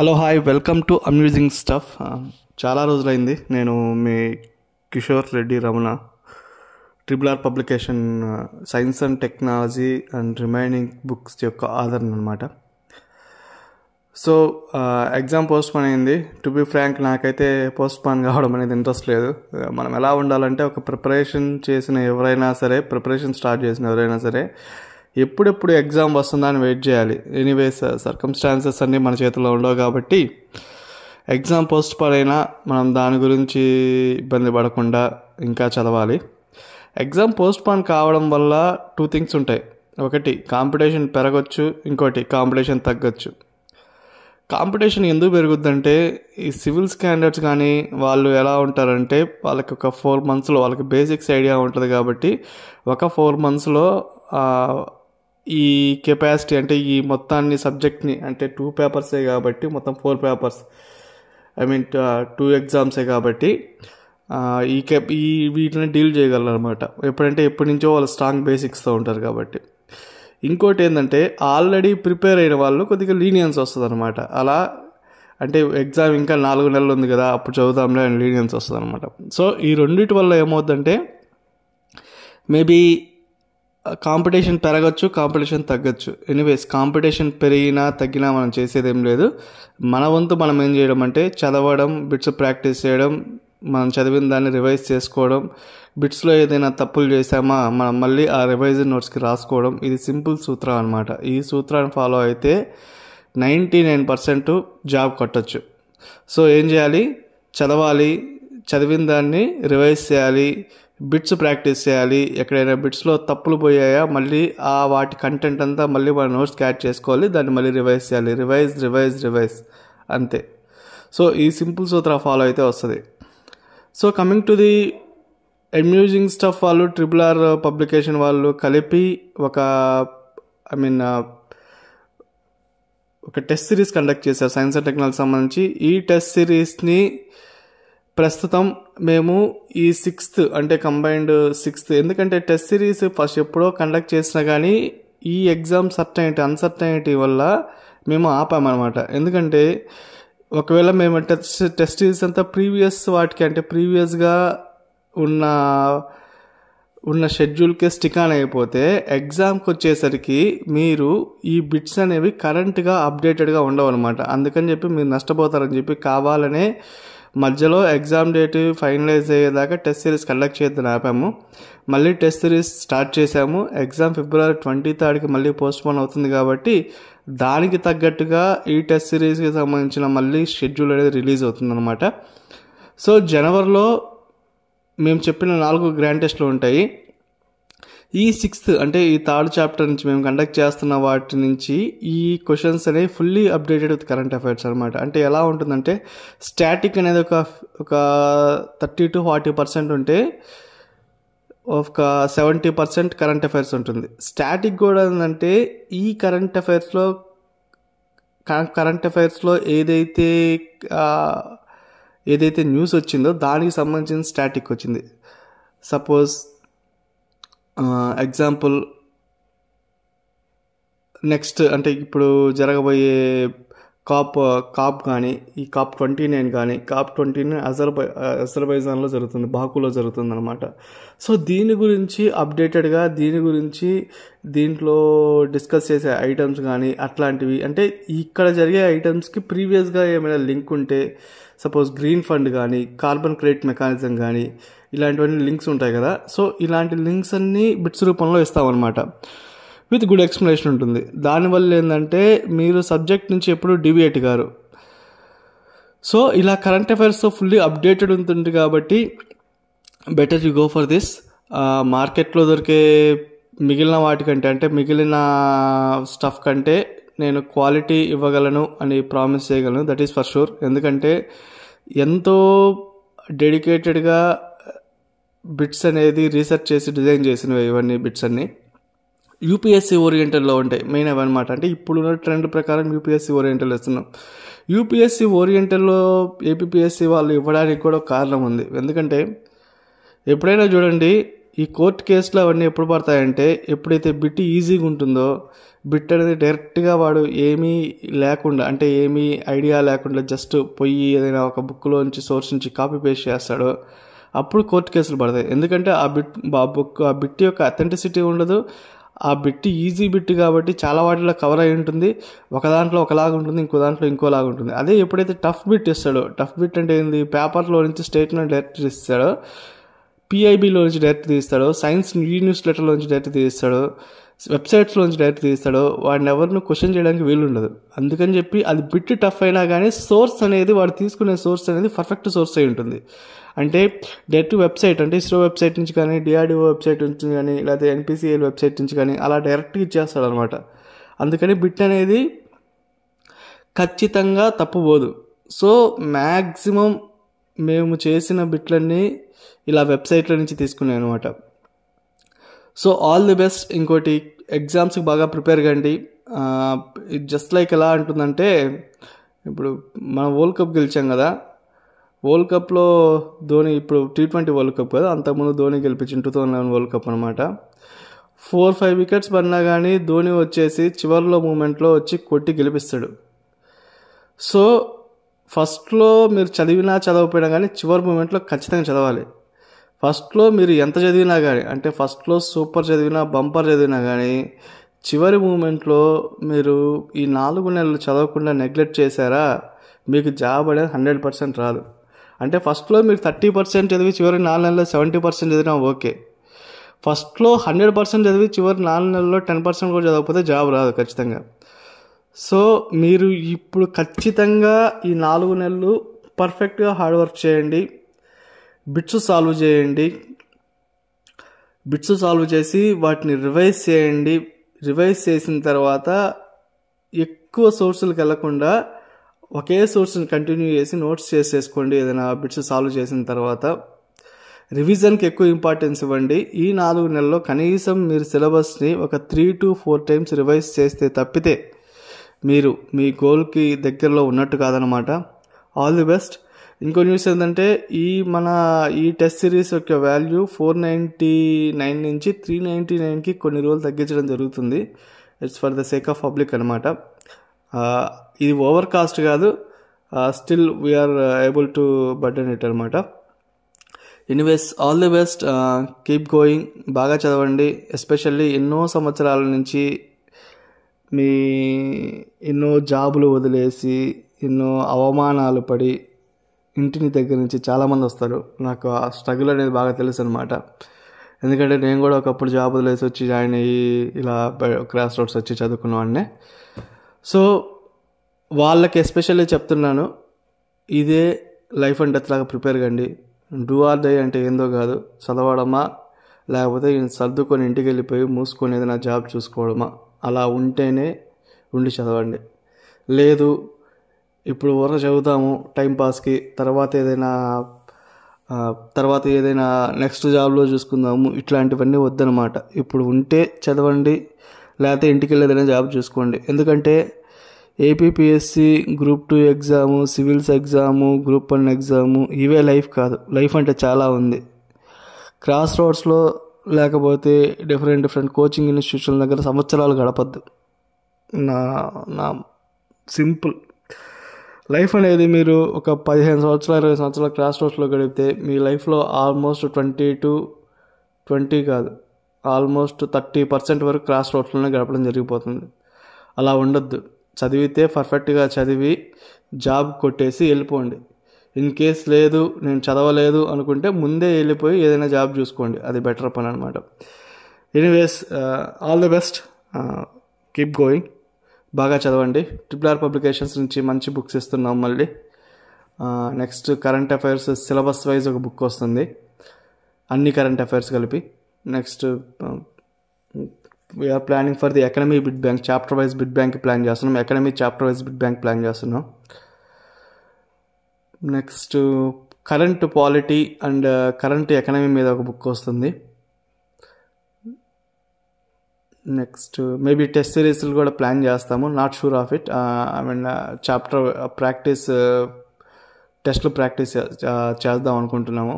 Hello hi welcome to amusing stuff. చాలా రోజులైంది. నేను మీ Kishore Reddy Ramana, triple R publication science and technology and remaining books యొక్క ఆధారం అనమాట. సో ఎగ్జామ్ పోస్ట్పోన్ అయింది. టు బి ఫ్రాంక్, నాకైతే పోస్ట్పోన్ కావడం అనేది ఇంట్రెస్ట్ లేదు. మనం ఎలా ఉండాలంటే, ఒక ప్రిపరేషన్ స్టార్ట్ చేసిన ఎవరైనా సరే ఎప్పుడెప్పుడు ఎగ్జామ్ వస్తుందా అని వెయిట్ చేయాలి. ఎనీవేస్ సర్కమ్స్టాన్సెస్ అన్నీ మన చేతిలో ఉండవు కాబట్టి ఎగ్జామ్ పోస్ట్పోన్ అయినా మనం దాని గురించి ఇబ్బంది పడకుండా ఇంకా చదవాలి. ఎగ్జామ్ పోస్ట్పోన్ కావడం వల్ల టూ థింగ్స్ ఉంటాయి. ఒకటి, కాంపిటీషన్ పెరగచ్చు, ఇంకోటి కాంపిటీషన్ తగ్గచ్చు. కాంపిటీషన్ ఎందుకు పెరుగుద్దంటే, ఈ సివిల్ స్టాండర్డ్స్ కానీ వాళ్ళు ఎలా ఉంటారంటే, వాళ్ళకి ఒక 4 monthsలో వాళ్ళకి బేసిక్స్ ఐడియా ఉంటుంది కాబట్టి ఒక 4 monthsలో ఈ కెపాసిటీ అంటే ఈ మొత్తాన్ని సబ్జెక్ట్ని, అంటే 2 పేపర్సే కాబట్టి మొత్తం 4 పేపర్స్, 2 ఎగ్జామ్సే కాబట్టి ఈ వీటిని డీల్ చేయగలరు అనమాట. ఎప్పటి నుంచో వాళ్ళు స్ట్రాంగ్ బేసిక్స్తో ఉంటారు కాబట్టి. ఇంకోటి ఏంటంటే, ఆల్రెడీ ప్రిపేర్ అయిన వాళ్ళు కొద్దిగా లీనియన్స్ వస్తుంది అనమాట. అలా అంటే ఎగ్జామ్ ఇంకా 4 నెలలు ఉంది కదా, అప్పుడు చదువుతాంలే అని లీనియన్స్ వస్తుంది అనమాట. సో ఈ రెండింటి వల్ల ఏమవుతుందంటే, మేబీ కాంపిటీషన్ పెరగచ్చు, కాంపిటీషన్ తగ్గచ్చు. ఎనీవేస్, కాంపిటీషన్ పెరిగినా తగ్గినా మనం చేసేదేం లేదు. మన వంతు మనం ఏం చేయడం అంటే, చదవడం, బిట్స్ ప్రాక్టీస్ చేయడం, మనం చదివిన దాన్ని రివైజ్ చేసుకోవడం, బిట్స్లో ఏదైనా తప్పులు చేసామా మనం మళ్ళీ ఆ రివైజ్ నోట్స్కి రాసుకోవడం. ఇది సింపుల్ సూత్రం అనమాట. ఈ సూత్రాన్ని ఫాలో అయితే 99% జాబ్ కొట్టచ్చు. సో ఏం చేయాలి? చదవాలి, చదివిన దాన్ని రివైజ్ చేయాలి, బిట్స్ ప్రాక్టీస్ చేయాలి. ఎక్కడైనా బిట్స్లో తప్పులు పోయాయా మళ్ళీ వాటి కంటెంట్ అంతా మళ్ళీ మన నోట్స్కి యాడ్ చేసుకోవాలి, దాన్ని మళ్ళీ రివైజ్ చేయాలి. రివైజ్ అంతే. సో ఈ సింపుల్ సూత్రం ఫాలో అయితే వస్తుంది. So coming to the amusing stuff వాళ్ళు, ట్రిపుల్ ఆర్ పబ్లికేషన్ వాళ్ళు కలిపి ఒక టెస్ట్ సిరీస్ కండక్ట్ చేశారు సైన్స్ అండ్ టెక్నాలజీ సంబంధించి. ఈ టెస్ట్ సిరీస్ని ప్రస్తుతం మేము ఈ 6th అంటే కంబైన్డ్ 6th, ఎందుకంటే టెస్ట్ సిరీస్ ఫస్ట్ ఎప్పుడో కండక్ట్ చేసినా కానీ ఈ ఎగ్జామ్ అన్సర్టైనిటీ వల్ల మేము ఆపామన్నమాట. ఎందుకంటే ఒకవేళ మేము టెస్ట్ సిరీస్ అంతా ప్రీవియస్ వాటికి, అంటే ప్రీవియస్గా ఉన్న షెడ్యూల్కే స్టిక్ ఆన్ అయిపోతే ఎగ్జామ్కి వచ్చేసరికి మీరు ఈ బిట్స్ అనేవి కరెంట్గా అప్డేటెడ్గా ఉండవు అనమాట. అందుకని చెప్పి మీరు నష్టపోతారని చెప్పి కావాలనే మధ్యలో ఎగ్జామ్ డేట్ ఫైనలైజ్ అయ్యేదాకా టెస్ట్ సిరీస్ కండక్ట్ చేద్దాం ఆపాము. మళ్ళీ టెస్ట్ సిరీస్ స్టార్ట్ చేసాము. ఎగ్జామ్ February 23rd మళ్ళీ పోస్ట్పోన్ అవుతుంది కాబట్టి దానికి తగ్గట్టుగా ఈ టెస్ట్ సిరీస్కి సంబంధించిన మళ్ళీ షెడ్యూల్ అనేది రిలీజ్ అవుతుంది అనమాట. సో జనవరిలో మేము చెప్పిన 4 గ్రాండ్ టెస్ట్లు ఉంటాయి. ఈ 6th అంటే ఈ 3rd చాప్టర్ నుంచి మేము కండక్ట్ చేస్తున్న వాటి నుంచి ఈ క్వశ్చన్స్ అనేవి fully updated with current affairs అనమాట. అంటే ఎలా ఉంటుందంటే, స్టాటిక్ అనేది ఒక 30 to 40% ఉంటే ఒక 70% కరెంట్ అఫైర్స్ ఉంటుంది. స్టాటిక్ కూడా ఏంటంటే, ఈ కరెంట్ అఫైర్స్లో ఏదైతే న్యూస్ వచ్చిందో దానికి సంబంధించిన స్టాటిక్ వచ్చింది. సపోజ్ ఎగ్జాంపుల్, నెక్స్ట్ అంటే ఇప్పుడు జరగబోయే కాప్ కానీ, ఈ COP 29 కానీ, COP 29 అజర్బైజాన్లో జరుగుతుంది, బాకులో జరుగుతుంది అనమాట. సో దీని గురించి అప్డేటెడ్గా, దీంట్లో డిస్కస్ చేసే ఐటమ్స్ కానీ అట్లాంటివి, అంటే ఇక్కడ జరిగే ఐటమ్స్కి ప్రీవియస్గా ఏమైనా లింక్ ఉంటే, సపోజ్ గ్రీన్ ఫండ్ కానీ, కార్బన్ క్రెడిట్ మెకానిజం కానీ, ఇలాంటివన్నీ లింక్స్ ఉంటాయి కదా. సో ఇలాంటి లింక్స్ అన్నీ బిట్స్ రూపంలో ఇస్తామన్నమాట. విత్ గుడ్ ఎక్స్ప్లెనేషన్ ఉంటుంది. దానివల్ల ఏంటంటే, మీరు సబ్జెక్ట్ నుంచి ఎప్పుడు డివియేట్ గారు. సో ఇలా కరెంట్ అఫైర్స్తో ఫుల్లీ అప్డేటెడ్ ఉంటుంది కాబట్టి better you go for this. మార్కెట్లో దొరికే మిగిలిన వాటికంటే, అంటే మిగిలిన స్టఫ్ కంటే నేను క్వాలిటీ ఇవ్వగలను అని ప్రామిస్ చేయగలను, దట్ ఈస్ ఫర్ షూర్. ఎందుకంటే ఎంతో డెడికేటెడ్గా బిట్స్ అనేది రీసెర్చ్ చేసి డిజైన్ చేసినవి ఇవన్నీ బిట్స్ అన్నీ. యూపీఎస్సీ ఓరియంటెడ్లో ఉంటాయి మెయిన్ అవన్నమాట. అంటే ఇప్పుడున్న ట్రెండ్ ప్రకారం యూపీఎస్సీ ఓరియంటెడ్ ఇస్తున్నాం. యూపీఎస్సీ ఓరియంటెడ్లో ఏపీఎస్సీ వాళ్ళు ఇవ్వడానికి కూడా కారణం ఉంది. ఎందుకంటే ఎప్పుడైనా చూడండి, ఈ కోర్టు కేసులు అవన్నీ ఎప్పుడు పడతాయంటే, ఎప్పుడైతే బిట్ ఈజీగా ఉంటుందో, బిట్ అనేది డైరెక్ట్గా వాడు ఏమీ లేకుండా, అంటే ఏమీ ఐడియా లేకుండా జస్ట్ పోయి ఏదైనా ఒక బుక్లోంచి సోర్స్ నుంచి కాపీ పేస్ట్ చేస్తాడో అప్పుడు కోర్టు కేసులు పడతాయి. ఎందుకంటే ఆ బిట్ యొక్క అథెంటిసిటీ ఉండదు. ఆ బిట్ ఈజీ బిట్ కాబట్టి చాలా వాటిలో కవర్ అయి ఉంటుంది. ఒక దాంట్లో ఒకలాగా ఉంటుంది, ఇంకో దాంట్లో ఇంకోలాగా ఉంటుంది. అదే ఎప్పుడైతే టఫ్ బిట్ ఇస్తాడో, టఫ్ బిట్ అంటే ఏంది, పేపర్లో నుంచి స్టేట్మెంట్ డైరెక్ట్ ఇస్తాడో, పిఐబిలో నుంచి డైరెక్ట్ తీస్తాడో, సైన్స్ న్యూస్ లెటర్లో నుంచి డైరెక్ట్ తీస్తాడో, వెబ్సైట్స్లో నుంచి డైరెక్ట్ తీస్తాడో, వాడిని ఎవరిని క్వశ్చన్ చేయడానికి వీలుండదు. అందుకని చెప్పి అది బిట్ టఫ్ అయినా కానీ సోర్స్ అనేది, వాడు తీసుకునే సోర్స్ అనేది పర్ఫెక్ట్ సోర్స్ అయి ఉంటుంది. అంటే డైరెక్ట్ వెబ్సైట్, అంటే ఇస్రో వెబ్సైట్ నుంచి కానీ, డిఆర్డిఓ వెబ్సైట్ నుంచి కానీ, లేకపోతే ఎన్పిసిఎల్ వెబ్సైట్ నుంచి కానీ అలా డైరెక్ట్గా ఇచ్చేస్తాడు అనమాట. అందుకని బిట్ అనేది ఖచ్చితంగా తప్పుపోదు. సో మ్యాక్సిమం మేము చేసిన బిట్లన్నీ ఇలా వెబ్సైట్ల నుంచి తీసుకున్నాయి అనమాట. So all the best. ఇంకోటి, ఎగ్జామ్స్కి బాగా ప్రిపేర్ కండి. జస్ట్ లైక్ ఎలా అంటుందంటే, ఇప్పుడు మనం వరల్డ్ కప్ గెలిచాం కదా, వరల్డ్ కప్లో ధోని, ఇప్పుడు T20 వరల్డ్ కప్ కదా, అంతకుముందు ధోని గెలిపించిన 2011 వరల్డ్ కప్ అనమాట. 4-5 వికెట్స్ పడినా కానీ ధోని వచ్చేసి చివరిలో మూమెంట్లో వచ్చి కొట్టి గెలిపిస్తాడు. సో ఫస్ట్లో మీరు చదివినా చదవకపోయినా కానీ చివరి మూమెంట్లో ఖచ్చితంగా చదవాలి. ఫస్ట్లో మీరు ఎంత చదివినా కానీ, అంటే ఫస్ట్లో సూపర్ చదివినా, బంపర్ చదివినా కానీ, చివరి మూమెంట్లో మీరు ఈ 4 నెలలు చదవకుండా నెగ్లెక్ట్ చేశారా, మీకు జాబ్ అనేది 100% రాదు. అంటే ఫస్ట్లో మీరు 30% చదివి చివరి 4 నెలల్లో 70% చదివినా ఓకే. ఫస్ట్లో 100% చదివి చివరి 4 నెలల్లో 10% కూడా చదవకపోతే జాబ్ రాదు ఖచ్చితంగా. సో మీరు ఇప్పుడు ఖచ్చితంగా ఈ 4 నెలలు పర్ఫెక్ట్గా హార్డ్ వర్క్ చేయండి. బిట్స్ సాల్వ్ చేయండి. బిట్స్ సాల్వ్ చేసి వాటిని రివైజ్ చేయండి. రివైజ్ చేసిన తర్వాత ఎక్కువ సోర్సులకు వెళ్లకుండా ఒకే సోర్స్ని కంటిన్యూ చేసి నోట్స్ చేసేసుకోండి. ఏదైనా బిట్స్ సాల్వ్ చేసిన తర్వాత రివిజన్కి ఎక్కువ ఇంపార్టెన్స్ ఇవ్వండి. ఈ 4 నెలల్లో కనీసం మీరు సిలబస్ని ఒక 3 to 4 టైమ్స్ రివైజ్ చేస్తే తప్పితే మీరు మీ గోల్కి దగ్గరలో ఉన్నట్టు కాదనమాట. All the best. ఇంకో న్యూస్ ఏంటంటే, ఈ టెస్ట్ సిరీస్ యొక్క వాల్యూ 499 నుంచి 399కి కొన్ని రోజులు తగ్గించడం జరుగుతుంది. It's for the sake of public అనమాట. ఇది ఓవర్ కాస్ట్ కాదు, still we are able to burden it అనమాట. Anyways, all the best. Keep going. బాగా చదవండి. ఎస్పెషల్లీ ఎన్నో సంవత్సరాల నుంచి ఎన్నో జాబులు వదిలేసి, ఎన్నో అవమానాలు పడి ఇంటిని దగ్గర నుంచి చాలామంది వస్తారు. నాకు ఆ స్ట్రగుల్ అనేది బాగా తెలుసు అనమాట. ఎందుకంటే నేను కూడా ఒకప్పుడు జాబ్ వదిలేసి వచ్చి జాయిన్ అయ్యి ఇలా క్రాస్ రోడ్స్ వచ్చి చదువుకున్నవాడినే. సో వాళ్ళకి ఎస్పెషల్లీ చెప్తున్నాను, ఇదే లైఫ్ అండ్ డెత్ లాగా ప్రిపేర్ కండి. డూ ఆర్ డై అంటే ఏందో కాదు, చదవడమా లేకపోతే సర్దుకొని ఇంటికి వెళ్ళిపోయి మూసుకొని ఏదైనా జాబ్ చూసుకోవడమా, అలా ఉంటేనే ఉండి చదవండి. లేదు ఇప్పుడు వరకు చదువుతాము టైంపాస్కి, తర్వాత ఏదైనా నెక్స్ట్ జాబ్లో చూసుకుందాము, ఇట్లాంటివన్నీ వద్దనమాట. ఇప్పుడు ఉంటే చదవండి, లేకపోతే ఇంటికి వెళ్ళి ఏదైనా జాబ్ చూసుకోండి. ఎందుకంటే APPSC, group 2 exam, civils exam, group 1 exam, ఇవే లైఫ్ కాదు. లైఫ్ అంటే చాలా ఉంది. క్రాస్ రోడ్స్లో లేకపోతే డిఫరెంట్ కోచింగ్ ఇన్స్టిట్యూషన్ల దగ్గర సంవత్సరాలు గడపద్దు. నా సింపుల్ లైఫ్ అనేది మీరు ఒక 15 సంవత్సరాలు 20 సంవత్సరాలు క్రాస్ రోడ్స్లో గడిపితే మీ లైఫ్లో ఆల్మోస్ట్ 20 కాదు, ఆల్మోస్ట్ 30% వరకు క్రాస్ రోడ్స్లోనే గడపడం జరిగిపోతుంది. అలా ఉండొద్దు. చదివితే పర్ఫెక్ట్గా చదివి జాబ్ కొట్టేసి వెళ్ళిపోండి. ఇన్ కేస్ లేదు నేను చదవలేదు అనుకుంటే ముందే వెళ్ళిపోయి ఏదైనా జాబ్ చూసుకోండి, అది బెటర్ పని అనమాట. Anyways, all the best. Keep going. బాగా చదవండి. RRR పబ్లికేషన్స్ నుంచి మంచి బుక్స్ ఇస్తున్నాం. మళ్ళీ next current affairs syllabus wise ఒక బుక్ వస్తుంది, అన్ని కరెంట్ అఫైర్స్ కలిపి. Next we are planning for the economy bid bank, chapter wise bid bank plan చేస్తున్నాం. Economy chapter wise bid bank plan చేస్తున్నాం. Next current polity and current economy మీద ఒక book వస్తుంది. Next maybe test సిరీస్లు కూడా plan చేస్తాము. Not sure of it. Chapter practice, టెస్ట్లు practice చేద్దాం అనుకుంటున్నాము,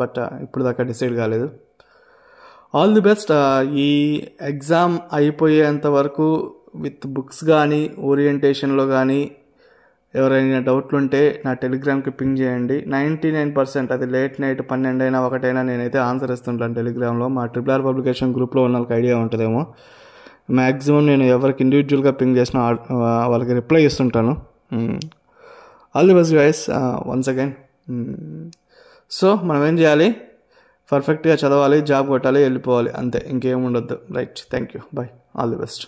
బట్ ఇప్పుడు దాకా డిసైడ్ కాలేదు. All the best. ఈ ఎగ్జామ్ అయిపోయేంత వరకు విత్ బుక్స్ కానీ ఓరియంటేషన్లో కానీ ఎవరైనా డౌట్లు ఉంటే నా టెలిగ్రామ్కి పింగ్ చేయండి. 99% అది లేట్ నైట్ 12 అయినా 1 అయినా నేనైతే ఆన్సర్ ఇస్తుంటాను టెలిగ్రామ్లో. మా RRR పబ్లికేషన్ గ్రూప్లో ఉన్న వాళ్ళకి ఐడియా ఉంటుందేమో. మ్యాక్సిమం నేను ఎవరికి ఇండివిజువల్గా పింగ్ చేసిన వాళ్ళకి రిప్లై ఇస్తుంటాను. All the best guys once again. So మనం ఏం చేయాలి, పర్ఫెక్ట్గా చదవాలి, జాబ్ కొట్టాలి, వెళ్ళిపోవాలి, అంతే, ఇంకేం ఉండొద్దు. Right, thank you, bye, all the best.